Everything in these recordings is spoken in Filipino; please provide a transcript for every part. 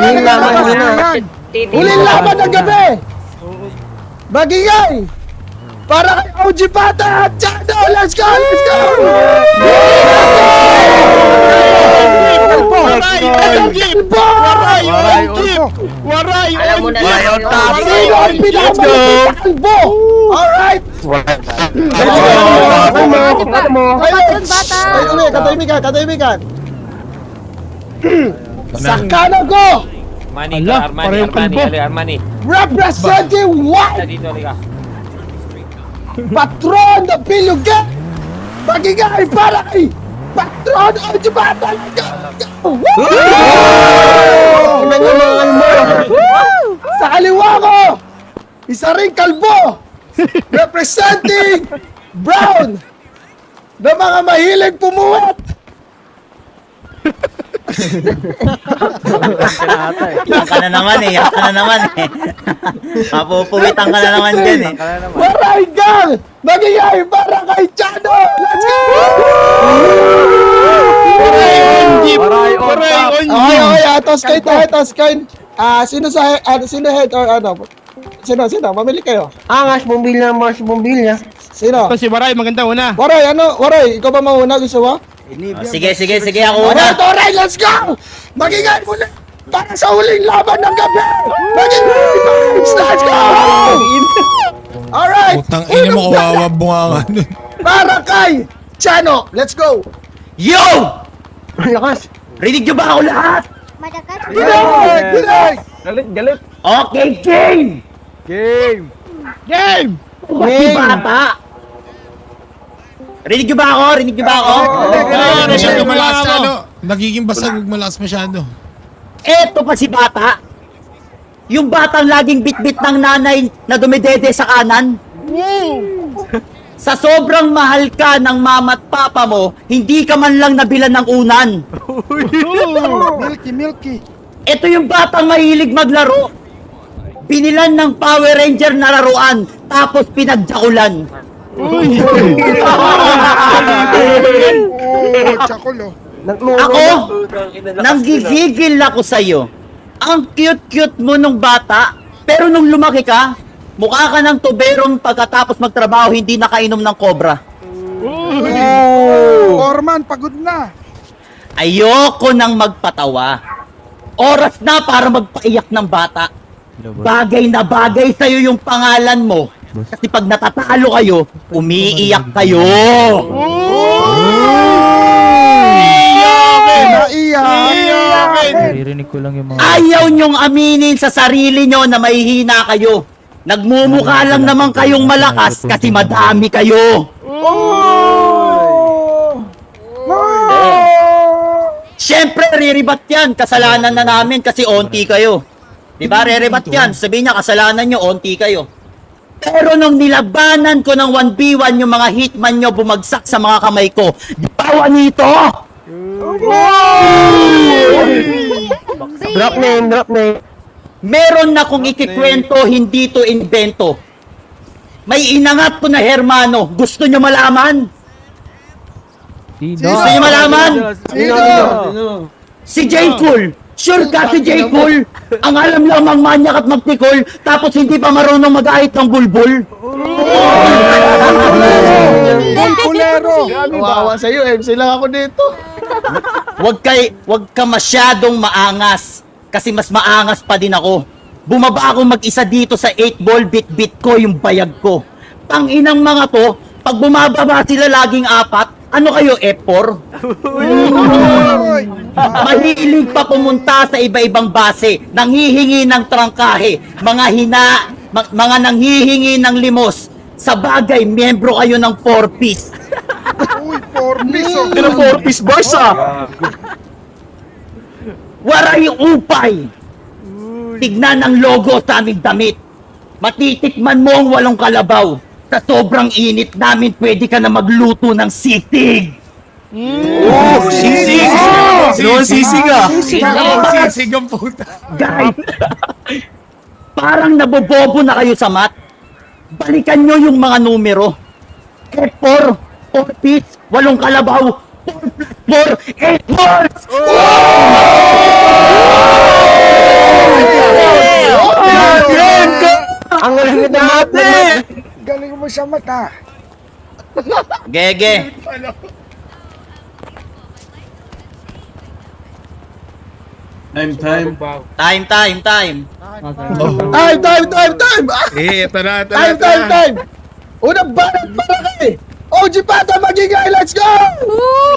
Huling laban yan. Huling laban ng gabi. Magingay. Para kay OG Bata at Chado. Let's go! Let's go! Waray! Alam mo na Waray lang on yun. top! Sino ang pinakamalapit na kalbo? Alright! Katahimikan. Sa kanan ko, Armani, Armani. representing what? Dito, halika. Patron na Bilugan! Magingay para kay Patron OG Bata! Go! Sa kaliwa ko, isa ring kalbo, representing Brown, na mga mahilig pumuwat. Yan ka na naman eh. Mapupuwitan ka na naman dyan eh. Maray gang! Magingay para kay Chano! Let's go! Waray on top! Okay, toss kain. Sino head or ano? Sino? Mamili kayo. Mas bumbilya. Sino? Ito si Waray, maganda una. Waray, ikaw ba mauna? Gusto mo? Sige, ako una. Alright, let's go! Magingay muna para sa huling laban ng gabi! Magingay! Let's go! Alright! Putang ina mo, kawawa bunga nun. Para kay Chano! Let's go! Yo! Lakas. Rinig nyo ba ako lahat? Good night! Galit. Okay, game! Game! Pati bata! Rinig nyo ba ako? Masyado malakas ka, ano? Nagiging basag, malakas masyado. Eto pa si bata. Yung batang laging bitbit ng nanay na dumidede sa kanan. Sa sobrang mahal ka ng mama at papa mo, hindi ka man lang nabilan ng unan. Milky. Ito yung batang mahilig maglaro. Binilan ng Power Ranger na laruan, tapos pinagjakulan. Ako, nanggigigil ako sa'yo. Ang cute-cute mo nung bata, pero nung lumaki ka, mukha ka ng tuberong pagkatapos magtrabaho hindi nakainom ng cobra. Orman, pagod na. Ayoko nang magpatawa. Oras na para magpaiyak ng bata. Bagay na bagay sa'yo yung pangalan mo. Kasi pag natatalo kayo, umiiyak kayo. Naririnig ko lang yung mga... Ayaw nyong aminin sa sarili nyo na mahihina kayo. Nagmumukha lang naman kayong malakas kasi madami kayo. Siyempre, riribat yan. Kasalanan na namin kasi onti kayo. Diba, riribat yan. Sabihin niya, kasalanan nyo, onti kayo. Pero nung nilabanan ko ng 1v1 yung mga hitman nyo bumagsak sa mga kamay ko, bawa nito! Drop name. Meron na kong ikikwento, hindi to invento. May inangat ko na Hermano. Gusto nyo malaman? Gusto nyo malaman? Si J. Cool. Sure ka si J. Cool? Ang alam lamang manyak at magtikol, tapos hindi pa marunong mag-ahit ng bulbul. Pulero. Kawawa sa'yo, MC lang ako dito. Wag ka masyadong maangas. Kasi mas maangas pa din ako. Bumaba ako mag-isa dito sa 8-ball bit-bit ko yung bayag ko. Tanginang mga to, pag bumababa sila laging apat, ano kayo, F4? Mahilig pa pumunta sa iba-ibang base, nanghihingi ng trangkahe, mga nanghihingi ng limos. Sa bagay, miyembro kayo ng 4-piece. Uy, 4-piece. Pero 4-piece bars Waray upay! Tignan ang logo sa aming damit. Matitikman mo ang walong kalabaw. Sa sobrang init namin, pwede ka na magluto ng sisig. Sisig! Sisig ah! Sisig ang puta. Guys, parang nabobobo na kayo sa math. Balikan nyo yung mga numero. F4, 4 piece, 8 kalabaw, 4 plus 4, 8 balls! Ang galing na natin! Galing mo sa mata. Gege. Time. Time. Time. Ah, Ito na. time. Unang banat malaki. OG Pato magigay, let's go!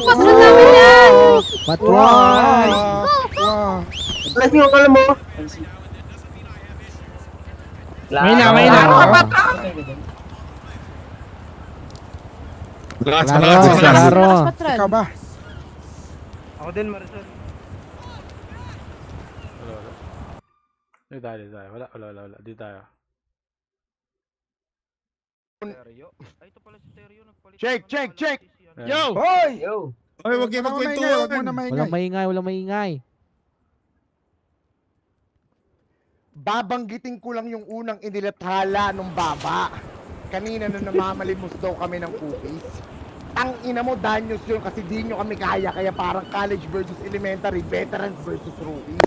Patron namin yan! Patron! Alas yung alam mo. May na. Malakas. Patron. Ikaw ba? Di tayo. Wala. Di tayo. Check. Yo! Hoy! Hoy, huwag kayo Huwag mo na magkwentuhan. maingay. Walang maingay. Babanggitin ko lang yung unang inilathala nung baba. Kanina nung namamalimos daw kami ng cookies. Ang ina mo, Danyos yun kasi di nyo kami kaya. Kaya parang college versus elementary, veterans versus rookies.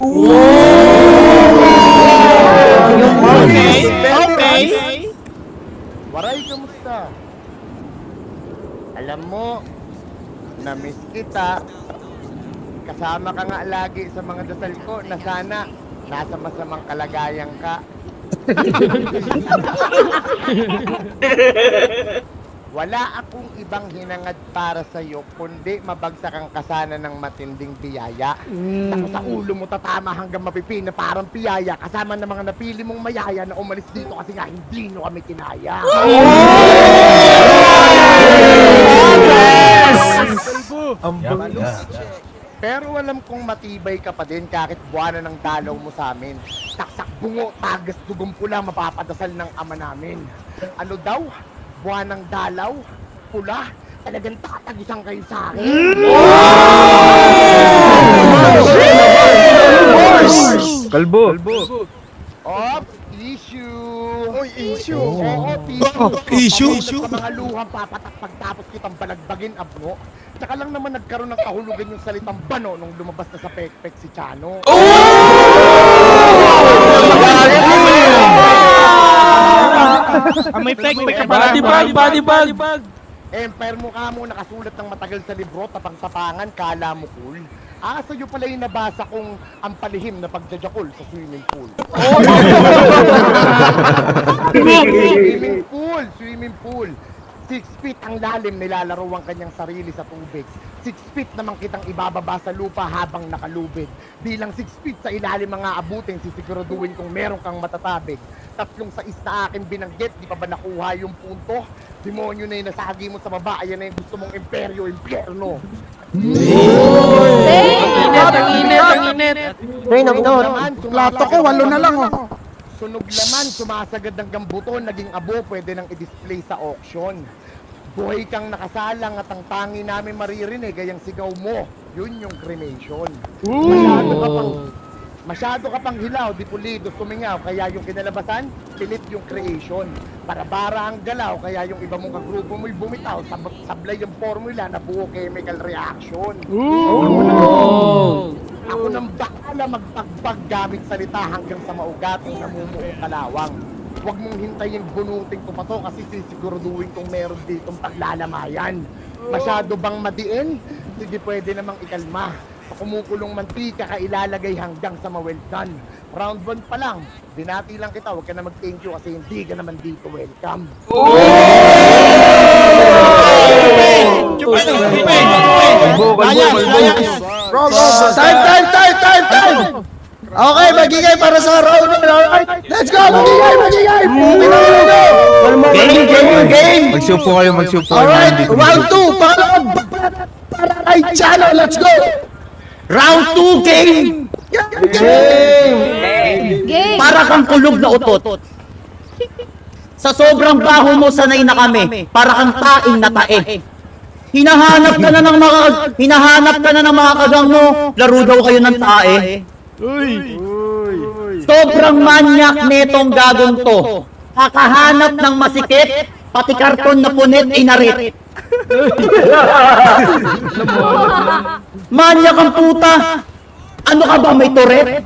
Okay. Waray, kamusta? Alam mo, na-miss kita. Kasama ka nga lagi sa mga dasal ko na sana nasa masamang kalagayan ka. Wala akong ibang hinangad para sa'yo, kundi mabagsak ang kasana ng matinding biyaya. Tapos sa ulo mo tatama hanggang mapipin na parang piyaya, kasama ng mga napili mong mayaya na umalis dito kasi nga hindi nyo kami kinaya. Pero alam kong matibay ka pa din kahit buwanan ng dalaw mo sa amin. Taksak bungo, tagas dugong pula, mapapadasal ng ama namin. Ano daw? Buwan ng dalaw? Pula? Talagang tatagisan kayo sa akin? Kalbo. Ops! Issue! Oy, issue. Oo, issue! Issue? Sa mga luhang papatak pagtapos kitang balagbagin, abno. Tsaka lang naman nagkaroon ng kahulugan yung salitang bano nung lumabas na sa pekpek si Chano. May peg ka pala. Body bag. Empire mo ka mo nakasulat ng matagal sa libro, tapang-tapangan, kala mo cool. Sa'yo pala yung nabasa kong ang palihim na pagjajakol sa swimming pool. Swimming pool. 6 feet ang lalim, nilalaro ang kanyang sarili sa tubig. 6 feet naman kitang ibababa sa lupa habang nakalubid. Bilang 6 feet sa ilalim mga abutin, sisiguraduhin kung meron kang matatabig. 3 sa isa akin binanggit, di pa ba nakuha yung punto? Demonyo na yung nasagi mo sa baba, ayan na yung gusto mong imperyo, impyerno. Ang init. Train of thought. Plato ko, 8 na lang oh. Sunog laman, sumasagad ng gambuton, naging abo, pwede nang i-display sa auction. Buhay kang nakasalang at ang tangi namin maririnig ay ang sigaw mo. Yun yung cremation. Masyado ka pang hilaw, di pulido, sumingaw, kaya yung kinalabasan, pilit yung creation. Para-bara ang galaw, kaya yung iba mong kagrupo mo'y bumitaw, sablay yung formula na buo chemical reaction. Ako nang bakala magpagbag gamit salita hanggang sa maugating namumuong kalawang. Huwag mong hintayin bunutin ko pa to kasi sisiguraduhin kong meron ditong paglalamayan. Masyado bang madiin? Sige, pwede namang ikalma. Sa kumukulong mantika ka ilalagay hanggang sa ma-well done. Round 1 pa lang, binati lang kita, huwag ka na mag-thank you kasi hindi ka naman dito welcome. Time! Okay, magigay para sa round na. Alright, let's go! Magigay! Game! Magsupo kayo. Alright, round 2, para kay Chano, let's go! Round 2 game. Game. Para kang kulog na utot. Sa sobrang baho mo, sanay na kami. Para kang taing na tae. Hinahanap ka na ng mga kagang mo. Laro daw kayo ng tae. Sobrang manyak netong gagong to. Kakahanap ng masikip, pati karton na punit inarit. Manyak ang puta. Ano ka ba, may turret?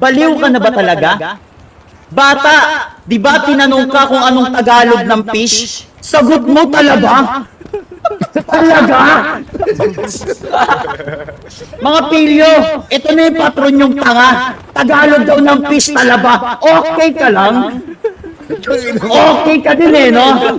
Baliw ka na ba talaga? Bata, di ba tinanong ka kung anong Tagalog ng fish? Sagot mo talaga? Talaga? Mga pilyo, ito na yung patron yung tanga. Tagalog daw ng fish talaba. Okay ka lang? Okay ka din eh, no?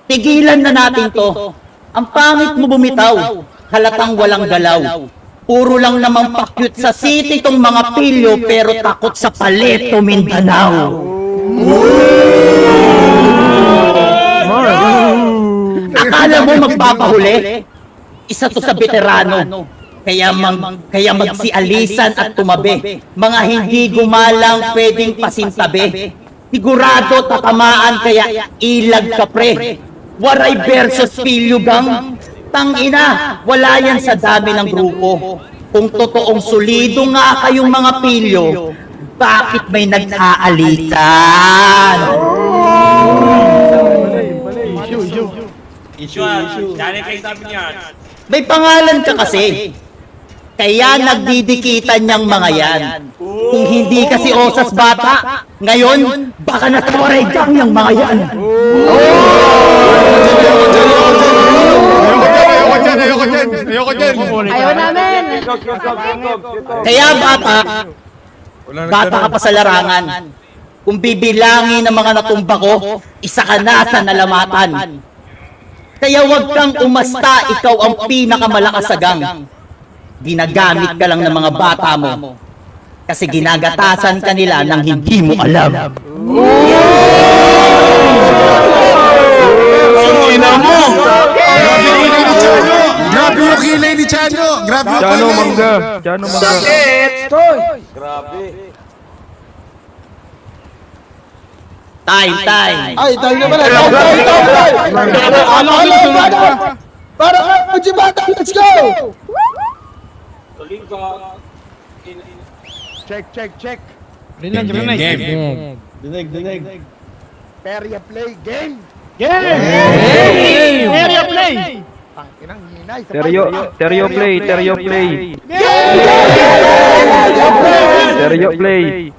Tigilan na natin to. Ang pangit mo bumitaw. Halatang walang galaw. Puro lang naman pakyut sa city tong mga pilyo pero takot sa Paleto, Mindanao. Akala mo magpapahuli? Isa to sa veterano. Kaya magsialisan at tumabi. Mga hindi gumalang pwedeng pasintabi. Sigurado tatamaan kaya ilag ka pre. Waray versus pilyo gang. Tangina, wala yan sa dami ng grupo. Kung totoong solido nga kayong mga pilyo, bakit may nag-aalitan? May pangalan ka kasi. Kaya nagdidikitan niyang mga yan. Kung hindi kasi osas bata, ngayon, baka natawaray kang yung mga yan. Ayoko dyan. Ayaw namin. Kaya bata ka pa sa larangan. Kung bibilangin ng mga natumba ko, isa ka na sa nalamatan. Kaya wag kang umasta, ikaw ang pinakamalakas sa gang. Ginagamit ka lang ng mga bata mo. Kasi ginagatasan ka nila ng hindi mo alam. Ina mo! Grabe yung kilay ni Chano! Grabe yung Chano kilay! mangga. Chano mangga. Time. Ay, tayo na pala. Para Ujibata, let's go! Check. Rinig. Perya play, game! Area play. Tangkinang hinay. Stereo play. Stereo play.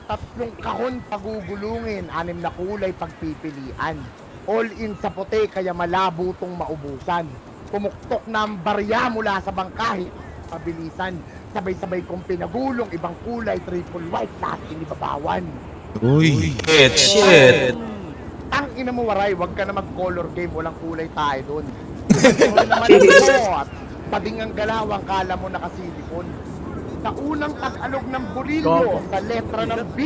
Tatlong kahon pagugulungin, 6 na kulay pagpipilian. All in sa puti kaya malabo tong maubusan. Pumuktok na ang barya mula sa bangkahe. Pabilisan, sabay-sabay kong pinagulong, ibang kulay, triple white, lahat inibabawan. Uy! Ang ina mo waray, wag ka na mag-color game, walang kulay tayo dun. Ito naman ito, at pading ang galawang kala mo nakasilipon. Sa unang tag-alog ng burilyo, sa letra ng B,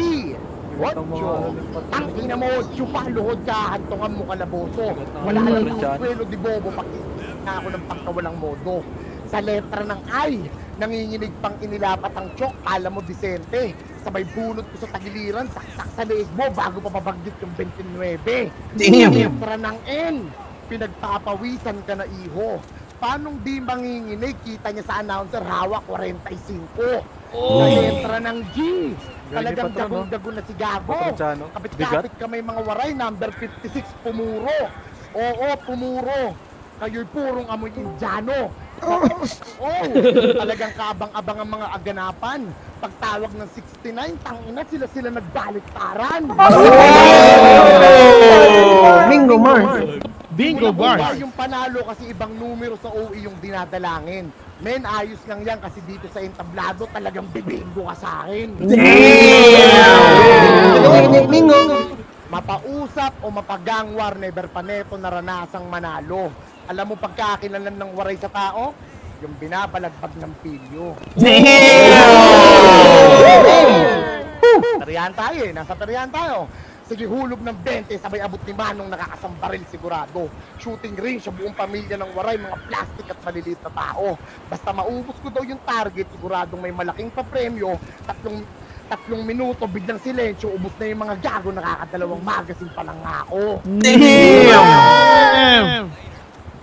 Ocho. Ang ina mo, tsupa, luhod ka, hantungan mo kalaboso. Wala lang ang kwelo di bobo, pakita ako ng pagkawalang modo. Sa letra ng I, nanginginig pang inilapat ang chok, kala mo disente. Sabay bunot ko sa tagiliran, saksak sa leeg mo bago pa mabanggit yung 29. Sa letra ng N, pinagpapawisan ka na iho. Paanong di manginginig, kita niya sa announcer, hawak 45. Sa letra ng G, talagang dagong-dago na si Gago. Kapit-kapit ka may mga waray, number 56, pumuro. Oo, pumuro. Kayo'y purong amoy Indiano. Talagang kaabang-abang ang mga aganapan. Pagtawag ng 69, tangina sila nagbaliktaran. Bingo Mars. Yung panalo kasi ibang numero sa OE yung dinadalangin. Men, ayos lang yan kasi dito sa entablado talagang bibingo ka sa akin. Mapausap o mapagangwar, never pa neto naranasang manalo. Alam mo pagkakilalan ng waray sa tao? Yung binabalagbag ng pilyo. Tarihan tayo eh, nasa tarihan tayo. Sige, hulog ng 20, sabay abot ni Manong nakakasambaril sigurado. Shooting range sa buong pamilya ng waray, mga plastic at maliliit na tao. Basta maubos ko daw yung target, siguradong may malaking papremyo. Tatlong minuto, biglang silensyo, ubos na yung mga gago, nakakadalawang magazine pa lang ako.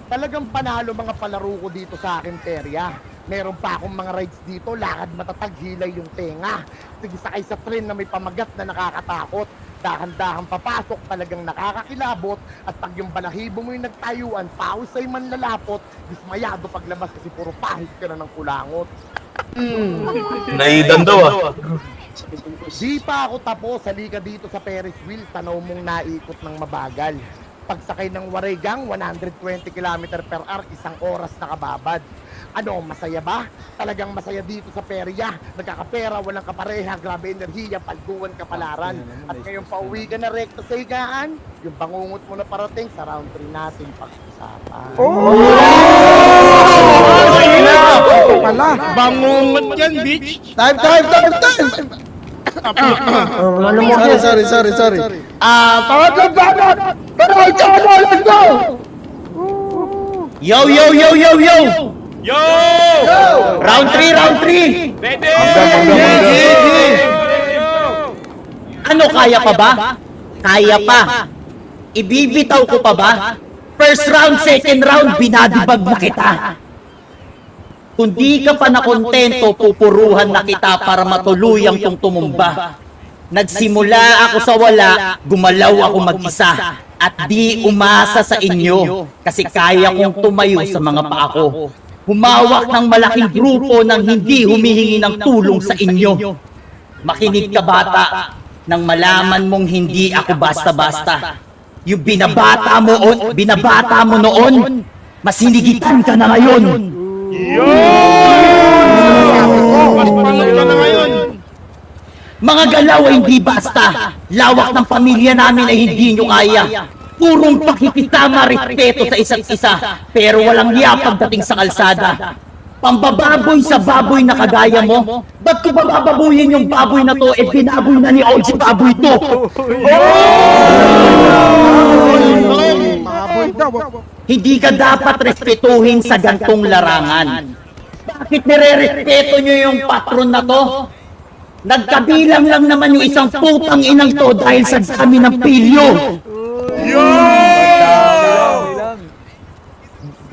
Talagang panalo mga palaro ko dito sa akin, Terya. Meron pa akong mga rides dito, lakad matatag, hilay yung tenga. Sige, sakay sa tren na may pamagat na nakakatakot. Dahan-dahan papasok, talagang nakakakilabot. At pag yung balahibo mo yung nagtayuan, pawis ay manlalapot. Dismayado paglabas kasi puro pahit ka na ng kulangot. Naidan daw ah. Di pa ako tapos, halika dito sa Ferris wheel, tanaw mong naikot ng mabagal. Pagsakay ng Waregang, 120 km per hour, 1 oras nakababad. Ano, masaya ba? Talagang masaya dito sa perya. Nagkakapera, walang kapareha, grabe enerhiya, palduan kapalaran. At ngayon pauwi ka na rekta sa higaan, yung bangungot mo na parating sa round 3 natin pag-usapan. Pala. Bangungot yan, bitch! Time. Sorry. Pangatlong banat! Pero ikaw, let's go! Yo! Round 3! Ano, kaya pa ba? Kaya pa. Ibibitaw ko pa ba? First round, second round, binadibag na kita. Kung di ka pa nakontento, pupuruhan na kita para matuluyang kong tumumba. Nagsimula ako sa wala, gumalaw ako mag-isa. At di umasa sa inyo, kasi kaya kong tumayo sa mga paa ko. Humawak ng malaking grupo nang hindi humihingi ng tulong sa inyo. Makinig ka bata, nang malaman mong hindi ako basta-basta. Yung binabata mo noon, masinigitan ka na ngayon. Mga galaw ay hindi basta. Lawak ng pamilya namin ay hindi nyo kaya. Purong pakikisama, respeto sa isa't isa, pero walang hiya pagdating sa kalsada. Pambababoy sa baboy na kagaya mo? Ba't ko bababuyin yung baboy na to, binaboy na ni OG baboy to? Hindi ka dapat respetuhin sa gantong larangan. Bakit nire-respeto nyo yung patron na to? Nagkabilang lang naman yung isang putang inang to dahil sa dami ng pilyo.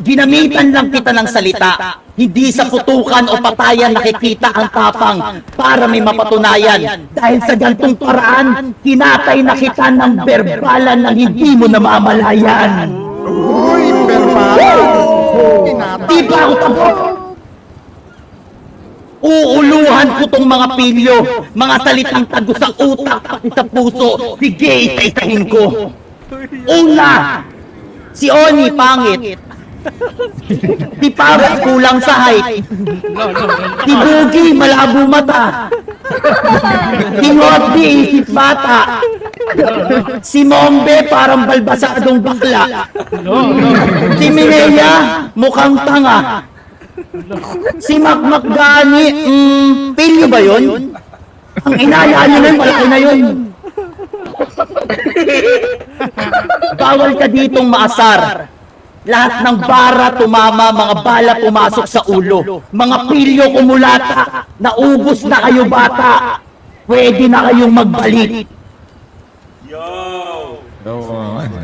Ginamitan lang kita ng salita, hindi sa putukan o patayan nakikita ang tapang para may mapatunayan. Dahil sa gantong paraan, kinatay na kita ng berbalan ng hindi mo namamalayan. Uy, berbalan! Di ba ako tapos? Uuluhan ko tong mga pilyo, mga salitang tagos sa utak pati sa puso. Sige, isa-isahin ko. Una, si Oni pangit. Si Paris kulang sa height. Si Boogie malabo mata. Si Rodney isip bata. Si Mombe parang balbasadong bakla. Si Mireya mukhang tanga. Si Makmakgani, pilyo ba yun? Ang inaya nyo na yun, malaki na yun. Bawal ka ditong maasar. Lahat ng bara tumama, mga bala pumasok sa ulo. Mga pilyo kumulata, naubos na kayo bata. Pwede na kayong magbalik.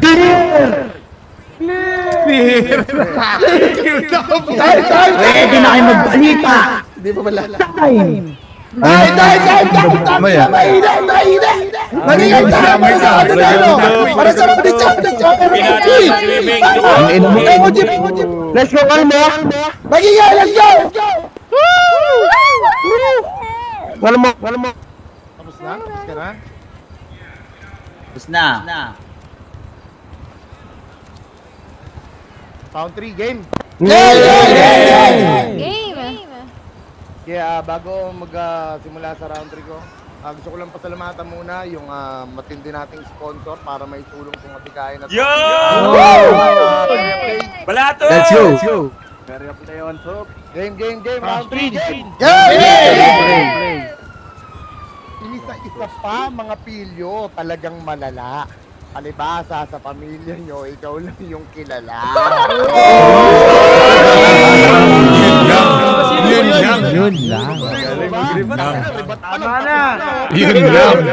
Clear! Pwede na kayo magbalita. Di pa pala. Time! Mahina! Magiging tayo para sa ano na ano! Para sa mga Let's go, Kalmo! Magiging, let's go! Kalmo! Tapos na? Tapos ka na? Tapos na. Round 3 game. Game. Kaya bago magsimula sa round 3 ko, gusto ko lang pasalamatan muna yung matindi nating sponsor para may tulong sa matigayan at Balato! Let's go! Game, round 3 game! Inisa-isa pa mga pilyo, talagang malala. Palibasa sa pamilya nyo, ikaw lang yung kilala. Yun lang. Tama na! Yun lang.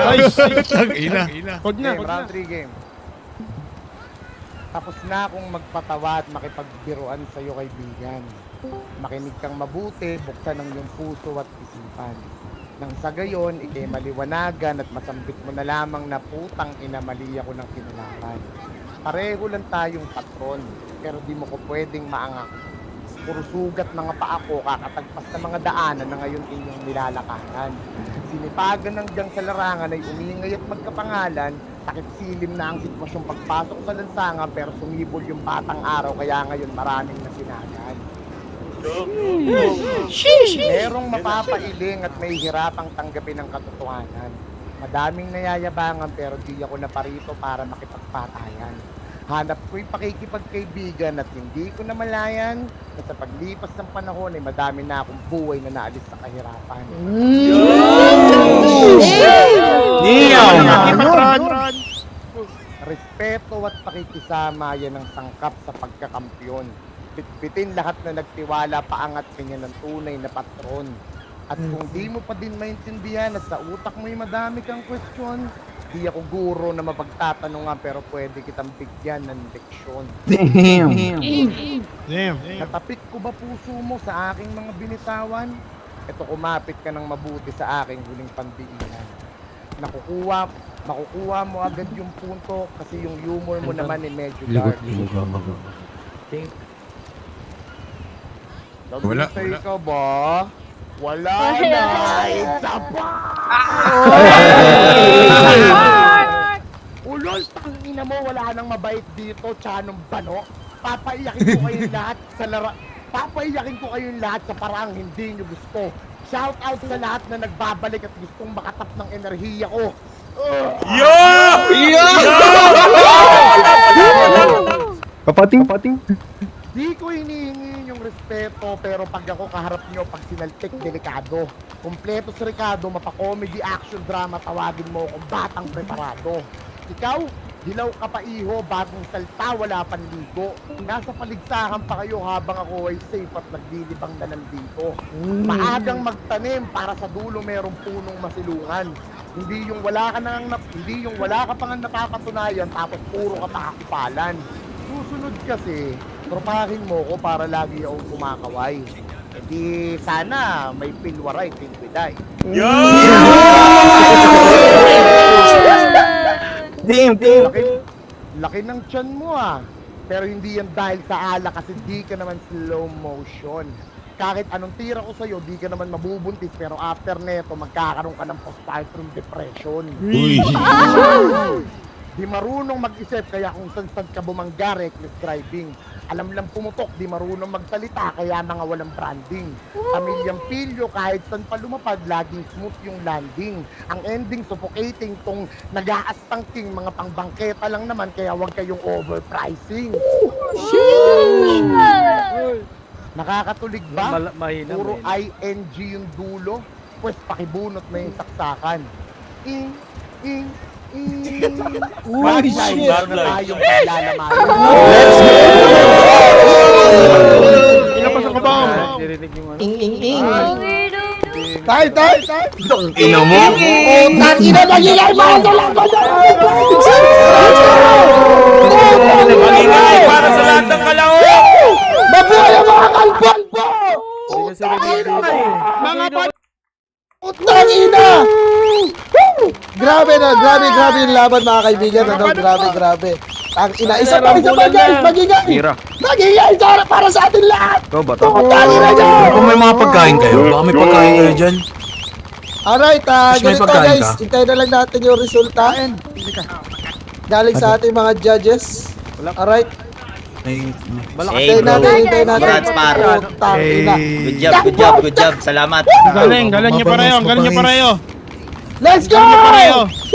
Tag-ina. Game, round 3 game. Tapos na akong magpatawa at makipagbiruan sa'yo, kaibigan. Makinig kang mabuti, buksan ang iyong puso at isipan. Nang sa gayon, ikay maliwanagan at masambit mo na lamang na putang ina mali ako ng kinalaman. Pareho lang tayong patron, pero di mo ko pwedeng maangak. Puro sugat mga paa ko, kakatagpas ng mga daanan na ngayon inyong nilalakaran. Sinipagan hanggang sa larangan ay umingay at magkapangalan, sakit silim na ang sitwasyong pagpasok sa lansangan pero sumibol yung batang araw kaya ngayon maraming nasinagan. Merong mapapailing at may hirapang tanggapin ang katotohanan. Madaming nayayabangan pero di ako naparito para makipagpatayan. Hanap ko'y pakikipagkaibigan at hindi ko namalayan na sa paglipas ng panahon ay madami na akong buhay na naalis sa kahirapan. Respeto at pakikisama yan ang sangkap sa pagkakampyon. Bitbitin lahat na nagtiwala paangat kanya ng tunay na patron. At kung di mo pa din maintindihan at sa utak mo'y madami kang question, di ako guro na mapagtatanungan pero pwede kitang bigyan ng leksyon. Damn. Natapik ko ba puso mo sa aking mga binitawan? Ito kumapit ka ng mabuti sa aking huling pandiinan. Makukuha mo agad yung punto kasi yung humor mo naman ay medyo dark. Wala. Ka ba? Wala na! Isa pa! Ulol, tangina mo, wala nang mabait dito, tsanong bano. Papaiyakin ko kayong lahat Papaiyakin ko kayong lahat sa paraang hindi nyo gusto. Shout out sa lahat na nagbabalik at gustong makatap ng enerhiya ko. Kapating. Di ko hinihingi yung respeto pero pag ako kaharap nyo, pag sinaltik, delikado. Kompleto si Ricardo, mapa-comedy, action, drama, tawagin mo kung batang preparado. Ikaw, dilaw ka pa iho, bagong salta, wala panligo. Nasa paligsahan pa kayo habang ako ay safe at naglilibang na nandito. Maagang magtanim para sa dulo merong punong masilungan. Hindi yung wala ka pang napapatunayan tapos puro ka pakakupalan. Susunod kasi, tropahin mo ko para lagi akong kumakaway. Hindi sana may pilwaray, pilwiday. Laki ng tiyan mo ah. Pero hindi yan dahil sa ala kasi di ka naman slow motion. Kahit anong tira ko sa'yo, di ka naman mabubuntis pero after neto, magkakaroon ka ng postpartum depression. Uy. Di marunong mag-isip kaya kung saan ka bumangga, reckless driving. Alam lang pumutok, di marunong magsalita kaya mga walang branding. Pamilyang pilyo kahit saan pa lumapad, laging smooth yung landing. Ang ending suffocating tong nag-aastangking mga pangbangketa lang naman kaya wag kayong overpricing. Nakakatulig ba? Mahina. Puro ING yung dulo? Pues pakibunot na yung saksakan. Uy, shit! Bago na tayong paglalamayan. Ilapasok ka ba? Dirinig yung ano. Tay! Ino mo? Tangina, magigay mga kalaban na! Magingay para sa lahat ng kalao! Mabuhay ang mga kalpon po! Mga Tangina! Grabe yung laban mga kaibigan. Ano? Grabe. Tangina, isa pa guys, magigay! Tira. Magigay para sa atin lahat! Ikaw ba to? Tangina dyan! Kung may mga pagkain kayo, baka may pagkain kayo dyan. Alright, Mas may ganito pagkain guys, ka? hintayin na lang natin yung resulta. Galing sa ating mga judges. Alright, hintayin natin. Congrats, par. Oh, tangina. Good job. Salamat. Galing nyo pareho. Let's go!